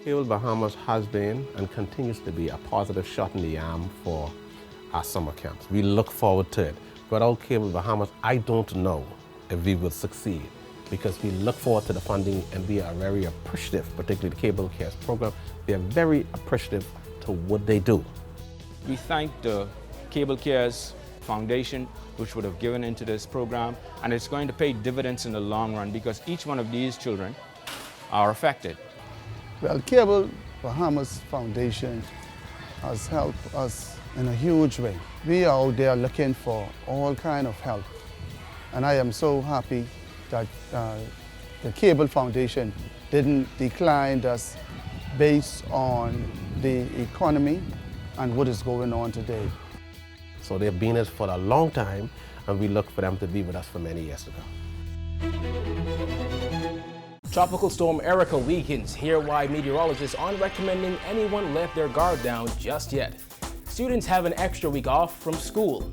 Cable Bahamas has been and continues to be a positive shot in the arm for our summer camps. We look forward to it. Without Cable Bahamas, I don't know if we will succeed, because we look forward to the funding and we are very appreciative, particularly the Cable Cares program. We are very appreciative to what they do. We thank the Cable Cares Foundation, which would have given into this program, and it's going to pay dividends in the long run because each one of these children are affected. Well, Cable Bahamas Foundation has helped us in a huge way. We are out there looking for all kind of help, and I am so happy that the Cable Foundation didn't decline us based on the economy and what is going on today. So they've been with us for a long time, and we look for them to be with us for many years to come. Tropical storm Erika weakens. Hear why meteorologists aren't recommending anyone let their guard down just yet. Students have an extra week off from school.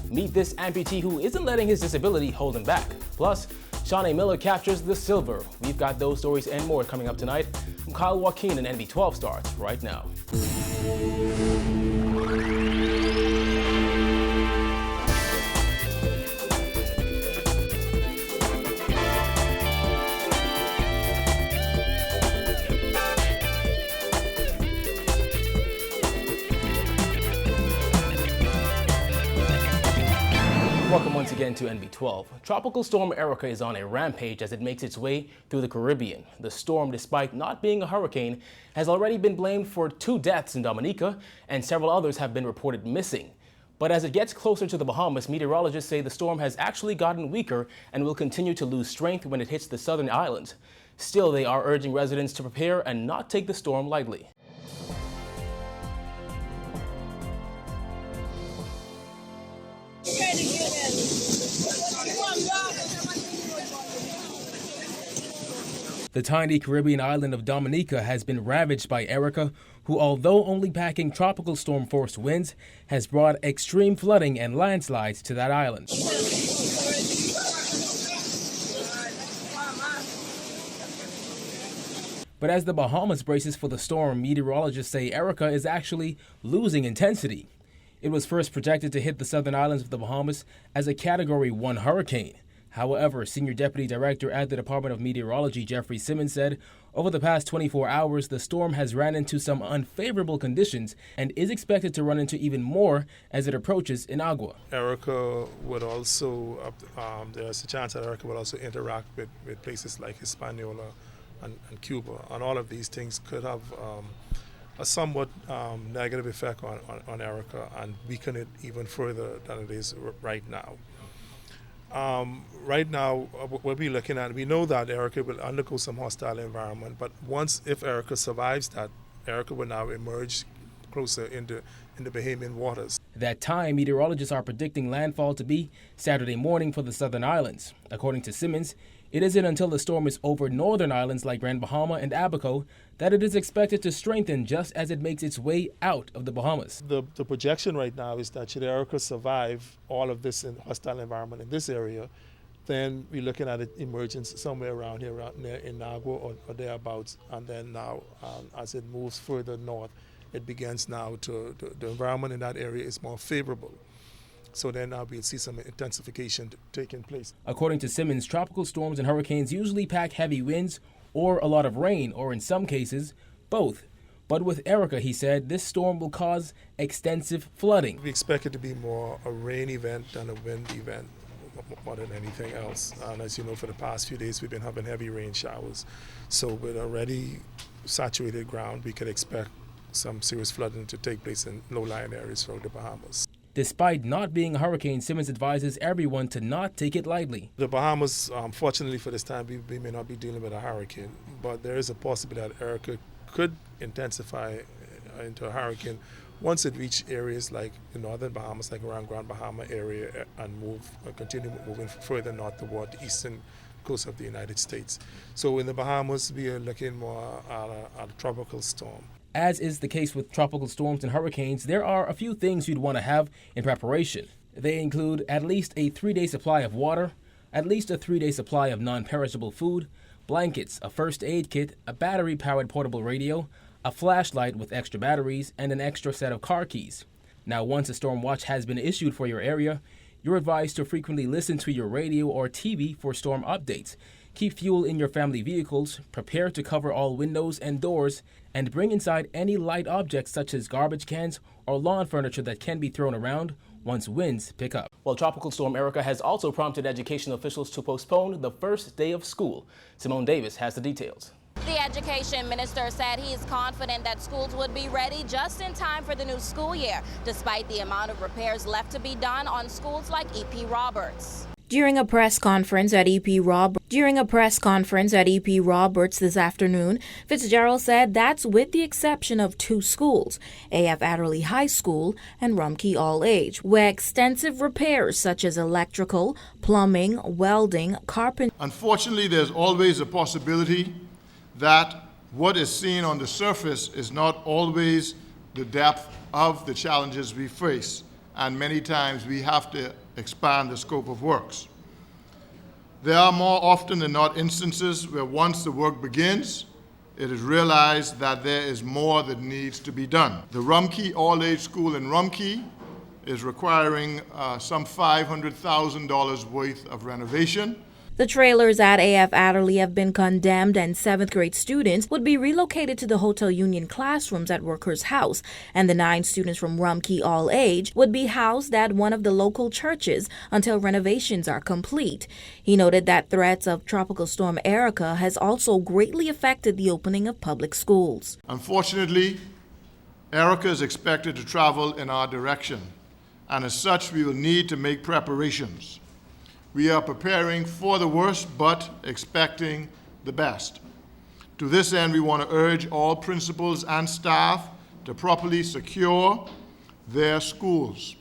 Meet this amputee who isn't letting his disability hold him back. Plus, Shaunae Miller captures the silver. We've got those stories and more coming up tonight. I'm Kyle Joaquin, and NV12 starts right now. Welcome once again to NV12. Tropical storm Erika is on a rampage as it makes its way through the Caribbean. The storm, despite not being a hurricane, has already been blamed for 2 deaths in Dominica, and several others have been reported missing. But as it gets closer to the Bahamas, meteorologists say the storm has actually gotten weaker and will continue to lose strength when it hits the southern islands. Still, they are urging residents to prepare and not take the storm lightly. The tiny Caribbean island of Dominica has been ravaged by Erika, who, although only packing tropical storm force winds, has brought extreme flooding and landslides to that island. But as the Bahamas braces for the storm, meteorologists say Erika is actually losing intensity. It was first projected to hit the southern islands of the Bahamas as a Category 1 hurricane. However, Senior Deputy Director at the Department of Meteorology, Jeffrey Simmons, said over the past 24 hours, the storm has ran into some unfavorable conditions and is expected to run into even more as it approaches Inagua. Erika would also, there's a chance that Erika would also interact with places like Hispaniola and Cuba. And all of these things could have a somewhat negative effect on Erika and weaken it even further than it is right now. Right now, what we're looking at, we know that Erika will undergo some hostile environment, but if Erika survives that, Erika will now emerge closer into the Bahamian waters. That time, meteorologists are predicting landfall to be Saturday morning for the southern islands. According to Simmons, it isn't until the storm is over northern islands like Grand Bahama and Abaco that it is expected to strengthen just as it makes its way out of the Bahamas. The projection right now is that should Erika survive all of this hostile environment in this area, then we're looking at it emergence somewhere around here, around near Inagua or thereabouts. And then now, as it moves further north, it begins now the environment in that area is more favorable. So then now we'll see some intensification taking place. According to Simmons, tropical storms and hurricanes usually pack heavy winds or a lot of rain, or in some cases, both. But with Erika, he said, this storm will cause extensive flooding. We expect it to be more a rain event than a wind event, more than anything else. And as you know, for the past few days, we've been having heavy rain showers. So with already saturated ground, we could expect some serious flooding to take place in low-lying areas throughout the Bahamas. Despite not being a hurricane, Simmons advises everyone to not take it lightly. The Bahamas, fortunately for this time, we may not be dealing with a hurricane, but there is a possibility that Erika could intensify into a hurricane once it reaches areas like the northern Bahamas, like around Grand Bahama area, and continue moving further north toward the eastern coast of the United States. So in the Bahamas, we are looking more at a tropical storm. As is the case with tropical storms and hurricanes, there are a few things you'd want to have in preparation. They include at least a 3-day supply of water, at least a 3-day supply of non-perishable food, blankets, a first aid kit, a battery-powered portable radio, a flashlight with extra batteries, and an extra set of car keys. Now, once a storm watch has been issued for your area, you're advised to frequently listen to your radio or TV for storm updates. Keep fuel in your family vehicles, prepare to cover all windows and doors, and bring inside any light objects such as garbage cans or lawn furniture that can be thrown around once winds pick up. Well, Tropical Storm Erika has also prompted education officials to postpone the first day of school. Simone Davis has the details. The education minister said he is confident that schools would be ready just in time for the new school year, despite the amount of repairs left to be done on schools like E.P. Roberts. During a press conference at E.P. Roberts this afternoon, Fitzgerald said that's with the exception of two schools, A.F. Adderley High School and Rumpke All Age, where extensive repairs such as electrical, plumbing, welding, carpentry. Unfortunately, there's always a possibility that what is seen on the surface is not always the depth of the challenges we face, and many times we have to expand the scope of works. There are more often than not instances where once the work begins, it is realized that there is more that needs to be done. The Rumpke All-Age School in Rumpke is requiring some $500,000 worth of renovation. The trailers at A.F. Adderley have been condemned, and 7th grade students would be relocated to the Hotel Union classrooms at Workers' House, and the 9 students from Rumpke All Age would be housed at one of the local churches until renovations are complete. He noted that threats of Tropical Storm Erika has also greatly affected the opening of public schools. Unfortunately, Erika is expected to travel in our direction, and as such, we will need to make preparations. We are preparing for the worst, but expecting the best. To this end, we want to urge all principals and staff to properly secure their schools.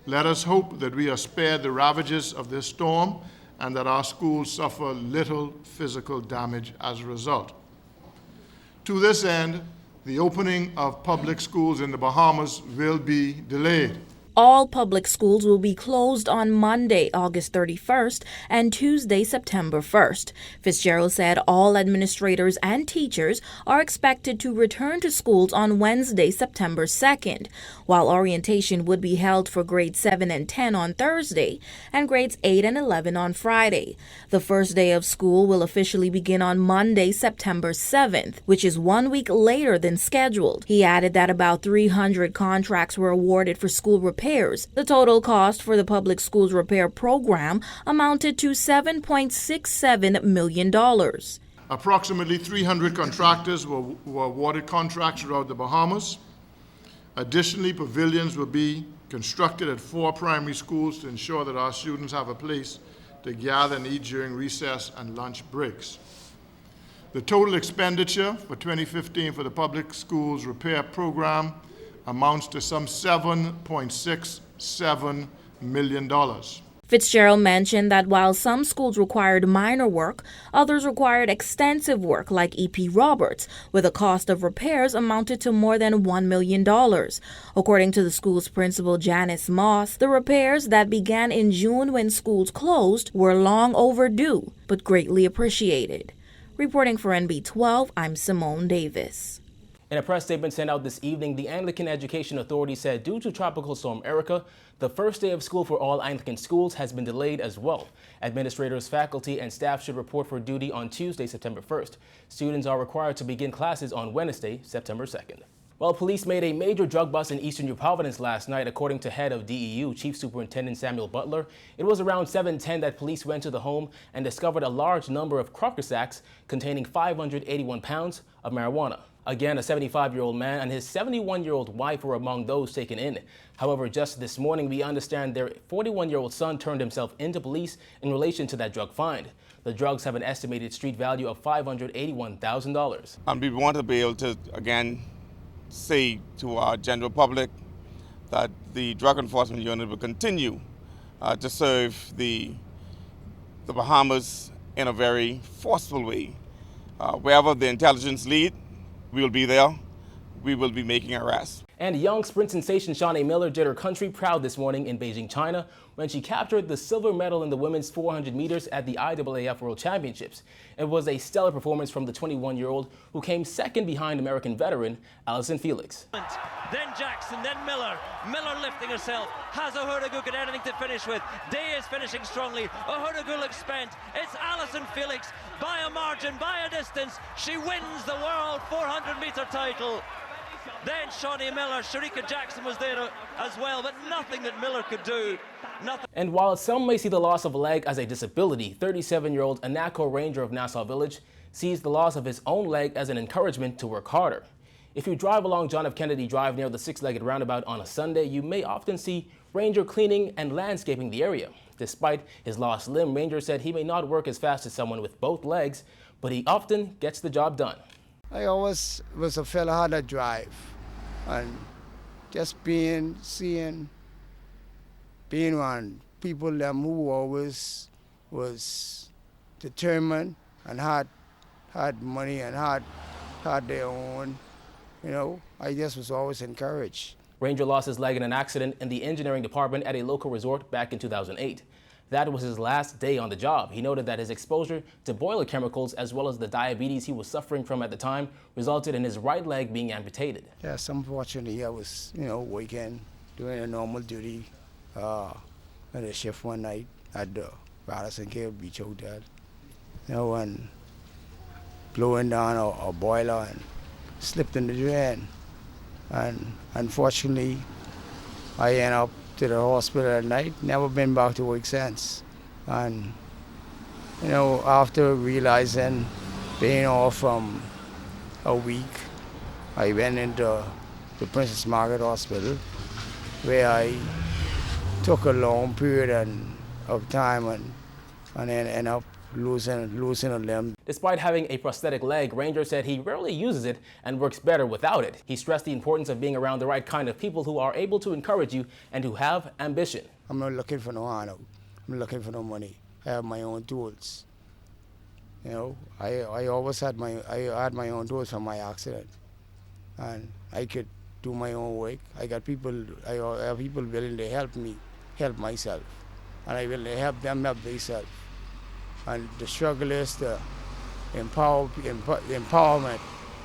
Let us hope that we are spared the ravages of this storm and that our schools suffer little physical damage as a result. To this end, the opening of public schools in the Bahamas will be delayed. All public schools will be closed on Monday, August 31st and Tuesday, September 1st. Fitzgerald said all administrators and teachers are expected to return to schools on Wednesday, September 2nd, while orientation would be held for grades 7 and 10 on Thursday and grades 8 and 11 on Friday. The first day of school will officially begin on Monday, September 7th, which is 1 week later than scheduled. He added that about 300 contracts were awarded for school repairs. The total cost for the public schools repair program amounted to $7.67 million. Approximately 300 contractors were awarded contracts throughout the Bahamas. Additionally, pavilions will be constructed at 4 primary schools to ensure that our students have a place to gather and eat during recess and lunch breaks. The total expenditure for 2015 for the public schools repair program amounts to some $7.67 million. Fitzgerald mentioned that while some schools required minor work, others required extensive work, like E.P. Roberts, where the cost of repairs amounted to more than $1 million. According to the school's principal, Janice Moss, the repairs that began in June when schools closed were long overdue, but greatly appreciated. Reporting for NB12, I'm Simone Davis. In a press statement sent out this evening, the Anglican Education Authority said due to Tropical Storm Erika, the first day of school for all Anglican schools has been delayed as well. Administrators, faculty, and staff should report for duty on Tuesday, September 1st. Students are required to begin classes on Wednesday, September 2nd. Well, police made a major drug bust in eastern New Providence last night, according to head of DEU, Chief Superintendent Samuel Butler. It was around 7:10 that police went to the home and discovered a large number of Crocker sacks containing 581 pounds of marijuana. Again, a 75-year-old man and his 71-year-old wife were among those taken in. However, just this morning, we understand their 41-year-old son turned himself into police in relation to that drug find. The drugs have an estimated street value of $581,000. And we want to be able to, again, say to our general public that the Drug Enforcement Unit will continue to serve the Bahamas in a very forceful way. Wherever the intelligence lead, we will be there. We will be making arrests. And young sprint sensation Shaunae Miller did her country proud this morning in Beijing, China, when she captured the silver medal in the women's 400 meters at the IAAF World Championships. It was a stellar performance from the 21-year-old who came second behind American veteran Allison Felix. Then Jackson, then Miller. Miller lifting herself. Has O'Hurtagu got anything to finish with? Day is finishing strongly. O'Hurtagu looks spent. It's Allison Felix by a margin, by a distance. She wins the world 400-meter title. Then Shaunae Miller, Erika Jackson was there as well, but nothing that Miller could do. Nothing. And while some may see the loss of a leg as a disability, 37-year-old Anako Ranger of Nassau Village sees the loss of his own leg as an encouragement to work harder. If you drive along John F. Kennedy Drive near the six-legged roundabout on a Sunday, you may often see Ranger cleaning and landscaping the area. Despite his lost limb, Ranger said he may not work as fast as someone with both legs, but he often gets the job done. I always was a fella how to drive, and just being around people who always was determined and had money and had their own, I just was always encouraged. Ranger lost his leg in an accident in the engineering department at a local resort back in 2008. That was his last day on the job. He noted that his exposure to boiler chemicals as well as the diabetes he was suffering from at the time resulted in his right leg being amputated. Yes, unfortunately I was, working, doing a normal duty at a shift one night at the Radisson Cable Beach Hotel, and blowing down a boiler and slipped in the drain. And unfortunately, I ended up to the hospital at night, never been back to work since. And, after realizing being off from a week, I went into the Princess Margaret Hospital, where I took a long period of time and then ended up losing a limb. Despite having a prosthetic leg, Ranger said he rarely uses it and works better without it. He stressed the importance of being around the right kind of people who are able to encourage you and who have ambition. I'm not looking for no handout. I'm looking for no money. I have my own tools. I always had my own tools from my accident, and I could do my own work. I have people willing to help myself, and I will help them help themselves. And the struggle is the empowerment.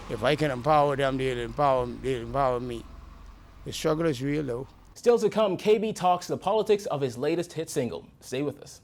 If I can empower them, they'll empower me. The struggle is real, though. Still to come, KB talks the politics of his latest hit single. Stay with us.